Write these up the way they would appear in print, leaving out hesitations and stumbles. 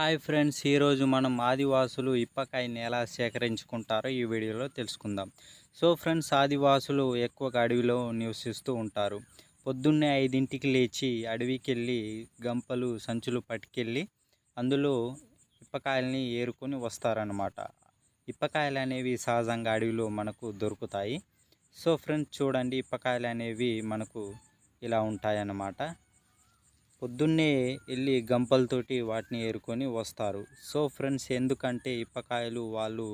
Hi friends, ఈరోజు మనం ఆదివాసులు ఇప్పకాయని ఎలా సేకరించుకుంటారో ఈ వీడియోలో తెలుసుకుందాం. సో ఫ్రెండ్స్, ఆదివాసులు ఎక్కువగా అడవిలో నివసిస్తూ ఉంటారు. పొద్దున్నే 5ంటికి లేచి అడవికి వెళ్ళి గంపలు సంచులు పట్టుకెళ్ళి అందులో ఇప్పకాయలని ఏరుకొని వస్తారన్నమాట. ఇప్పకాయలు అనేవి సహజంగా అడవిలో మనకు దొరుకుతాయి. సో ఫ్రెండ్స్ చూడండి, ఇప్పకాయలు అనేవి మనకు ఇలా ఉంటాయన్నమాట. పొద్దున్నే వెళ్ళి గంపలతోటి వాటిని ఏరుకొని వస్తారు. సో ఫ్రెండ్స్, ఎందుకంటే ఇప్పకాయలు వాళ్ళు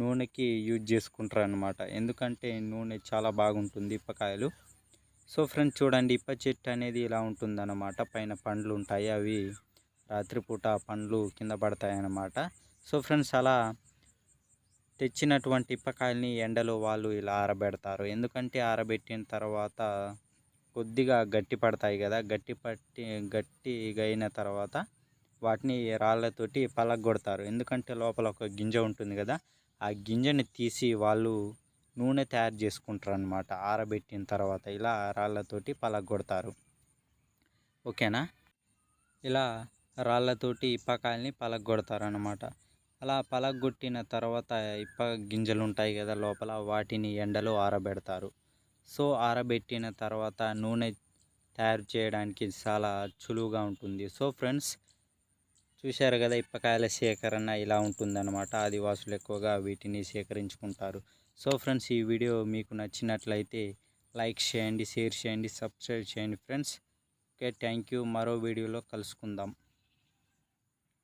నూనెకి యూజ్ చేసుకుంటారు అన్నమాట. ఎందుకంటే నూనె చాలా బాగుంటుంది ఇప్పకాయలు. సో ఫ్రెండ్స్ చూడండి, ఇప్ప చెట్టు అనేది ఇలా ఉంటుందన్నమాట. పైన పండ్లు ఉంటాయి, అవి రాత్రిపూట పండ్లు కింద పడతాయి అన్నమాట. సో ఫ్రెండ్స్, అలా తెచ్చినటువంటి ఇప్పకాయల్ని ఎండలో వాళ్ళు ఇలా ఆరబెడతారు. ఎందుకంటే ఆరబెట్టిన తర్వాత కొద్దిగా గట్టి పడతాయి కదా, గట్టిగా అయిన తర్వాత వాటిని రాళ్ళతోటి పలగొడతారు. ఎందుకంటే లోపల ఒక గింజ ఉంటుంది కదా, ఆ గింజని తీసి వాళ్ళు నూనె తయారు చేసుకుంటారు అన్నమాట. ఆరబెట్టిన తర్వాత ఇలా రాళ్ళతోటి పలగొడతారు. ఓకేనా? ఇలా రాళ్ళతోటి ఇప్పకాయల్ని పలగొడతారు అన్నమాట. అలా పలగొట్టిన తర్వాత ఇప్ప గింజలు ఉంటాయి కదా లోపల, వాటిని ఎండలో ఆరబెడతారు. సో ఆరబెట్టిన తర్వాత నూనె తయారు చేయడానికి చాలా సులువుగా ఉంటుంది. సో ఫ్రెండ్స్ చూశారు కదా, ఇప్పకాయల సేకరణ ఇలా ఉంటుందన్నమాట. ఆదివాసులు ఎక్కువగా వీటిని సేకరించుకుంటారు. సో ఫ్రెండ్స్, ఈ వీడియో మీకు నచ్చినట్లయితే లైక్ చేయండి, షేర్ చేయండి, సబ్స్క్రైబ్ చేయండి ఫ్రెండ్స్. Okay, thank you. మరో వీడియోలో కలుసుకుందాం.